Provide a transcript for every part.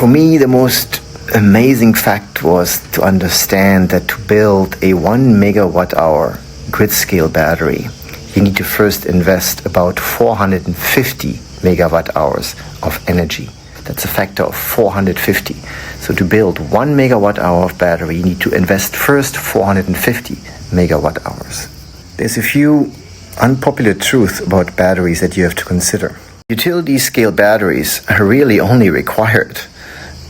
For me, the most amazing fact was to understand that to build a 1 megawatt hour grid scale battery, you need to first invest about 450 megawatt hours of energy. That's a factor of 450. So to build 1 megawatt hour of battery, you need to invest first 450 megawatt hours. There's a few unpopular truths about batteries that you have to consider. Utility scale batteries are really only required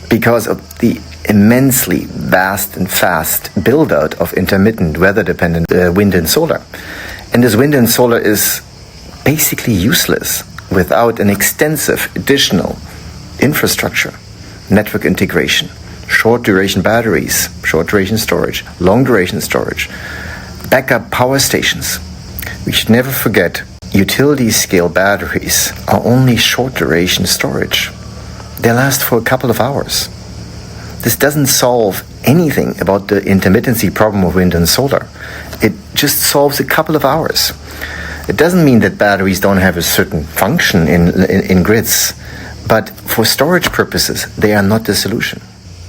because of the immensely vast and fast build-out of intermittent weather-dependent wind and solar. And this wind and solar is basically useless without an extensive additional infrastructure, network integration, short duration batteries, short duration storage, long duration storage, backup power stations. We should never forget, utility scale batteries are only short duration storage. They last for a couple of hours. This doesn't solve anything about the intermittency problem of wind and solar. It just solves a couple of hours. It doesn't mean that batteries don't have a certain function in grids, but for storage purposes, they are not the solution.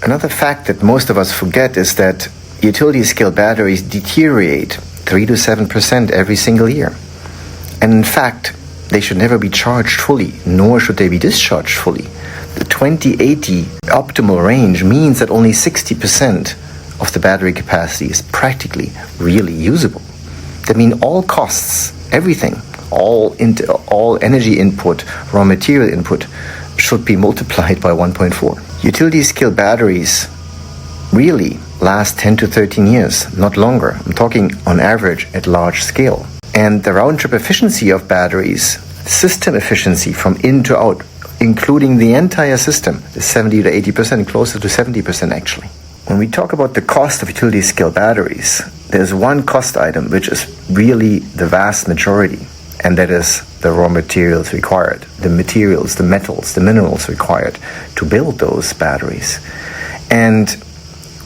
Another fact that most of us forget is that utility scale batteries deteriorate 3 to 7% every single year. And in fact, they should never be charged fully, nor should they be discharged fully. The 2080 optimal range means that only 60% of the battery capacity is practically really usable. That means all costs, everything, all energy input, raw material input, should be multiplied by 1.4. Utility scale batteries really last 10 to 13 years, not longer. I'm talking on average at large scale. And the round-trip efficiency of batteries, system efficiency from in to out, including the entire system, is 70 to 80%, closer to 70% actually. When we talk about the cost of utility scale batteries, there's one cost item which is really the vast majority, and that is the raw materials required, the materials, the metals, the minerals required to build those batteries. And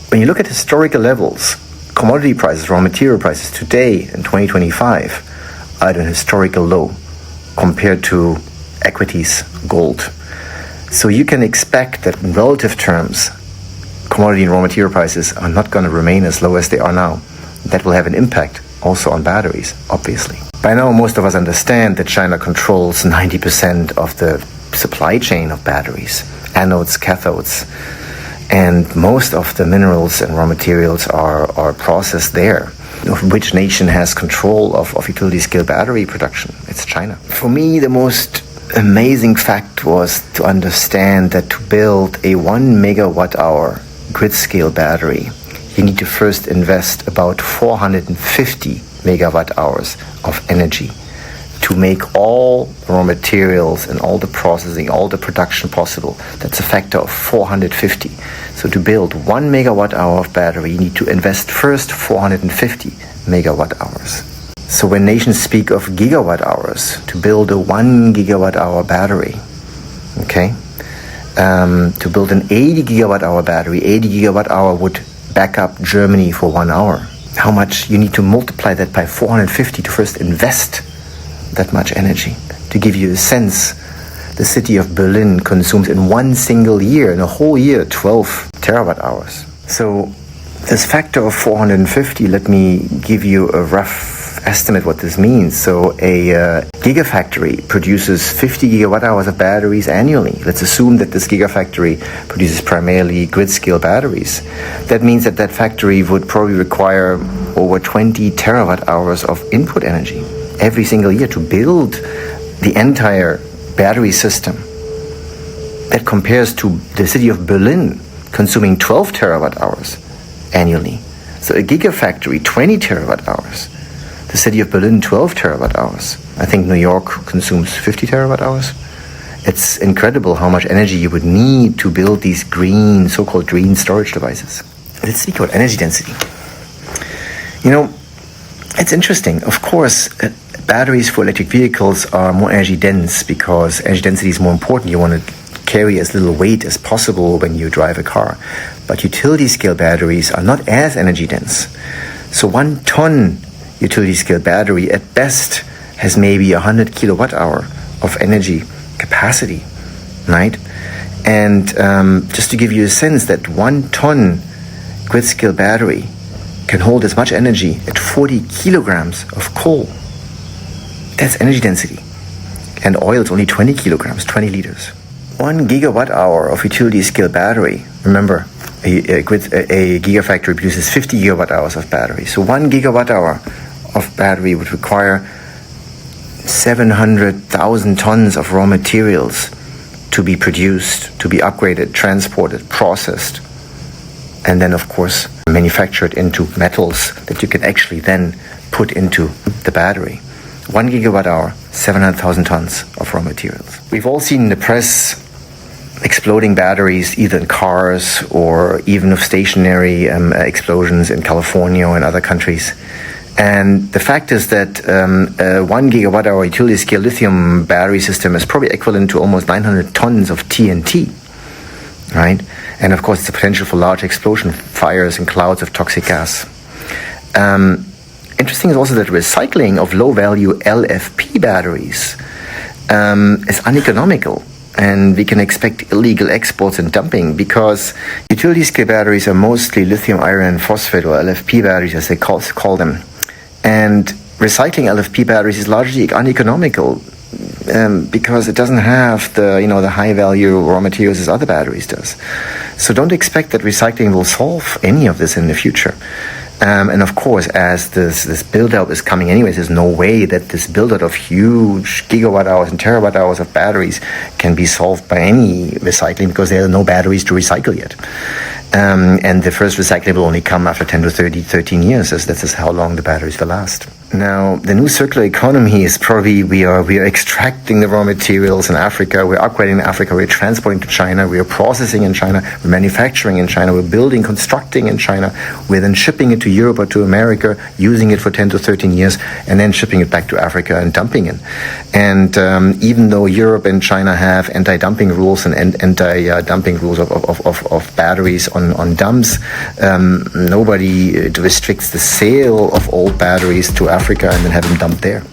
when you look at historical levels, commodity prices, raw material prices today in 2025 are at an historical low compared to equities, gold. So you can expect that in relative terms, commodity and raw material prices are not going to remain as low as they are now. That will have an impact also on batteries, obviously. By now, most of us understand that China controls 90% of the supply chain of batteries, anodes, cathodes, and most of the minerals and raw materials are processed there. Which nation has control of utility scale battery production? It's China. For me, the most amazing fact was to understand that to build a 1 megawatt hour grid scale battery, you need to first invest about 450 megawatt hours of energy to make all raw materials and all the processing, all the production possible. That's a factor of 450. So to build 1 megawatt hour of battery, you need to invest first 450 megawatt hours. So when nations speak of gigawatt hours, to build a 1 gigawatt hour battery, okay, to build an 80 gigawatt hour battery, 80 gigawatt hour would back up Germany for 1 hour. How much you need to multiply that by 450 to first invest that much energy? To give you a sense, the city of Berlin consumes in one single year, in a whole year, 12 terawatt hours. So this factor of 450, let me give you a rough estimate what this means. So a gigafactory produces 50 gigawatt hours of batteries annually. Let's assume that this gigafactory produces primarily grid scale batteries. That means that that factory would probably require over 20 terawatt hours of input energy every single year to build the entire battery system. That compares to the city of Berlin consuming 12 terawatt hours annually. So a gigafactory, 20 terawatt hours. The city of Berlin, 12 terawatt hours. I think New York consumes 50 terawatt hours. It's incredible how much energy you would need to build these green, so-called green storage devices. Let's speak about energy density. You know, it's interesting. Of course, batteries for electric vehicles are more energy dense because energy density is more important. You want to carry as little weight as possible when you drive a car. But utility scale batteries are not as energy dense. So 1 ton utility scale battery at best has maybe 100 kilowatt hour of energy capacity, right? And just to give you a sense that 1 ton grid-scale battery can hold as much energy at 40 kilograms of coal. That's energy density. And oil is only 20 kilograms, 20 liters. 1 gigawatt hour of utility scale battery, remember, a gigafactory produces 50 gigawatt hours of battery. So 1 gigawatt hour of battery would require 700,000 tons of raw materials to be produced, to be upgraded, transported, processed, and then, of course, manufactured into metals that you can actually then put into the battery. 1 gigawatt hour, 700,000 tons of raw materials. We've all seen in the press exploding batteries, either in cars or even of stationary explosions in California or in other countries. And the fact is that a 1 gigawatt hour utility scale lithium battery system is probably equivalent to almost 900 tons of TNT, right? And of course, it's a potential for large explosion fires and clouds of toxic gas. Interesting is also that recycling of low-value LFP batteries is uneconomical, and we can expect illegal exports and dumping because utility-scale batteries are mostly lithium iron phosphate, or LFP batteries as they call them. And recycling LFP batteries is largely uneconomical because it doesn't have the high-value raw materials as other batteries does. So don't expect that recycling will solve any of this in the future. And of course, as this build-out is coming anyways, there's no way that this build-out of huge gigawatt hours and terawatt hours of batteries can be solved by any recycling because there are no batteries to recycle yet. And the first recycling will only come after 10 to 13 years. This is how long the batteries will last. Now, the new circular economy is probably we are extracting the raw materials in Africa, we're upgrading in Africa, we're transporting to China, we are processing in China, we're manufacturing in China, we're building, constructing in China, we're then shipping it to Europe or to America, using it for 10 to 13 years, and then shipping it back to Africa and dumping it. And even though Europe and China have anti-dumping rules and anti-dumping rules of batteries on dumps, nobody restricts the sale of old batteries to Africa and then have them dumped there.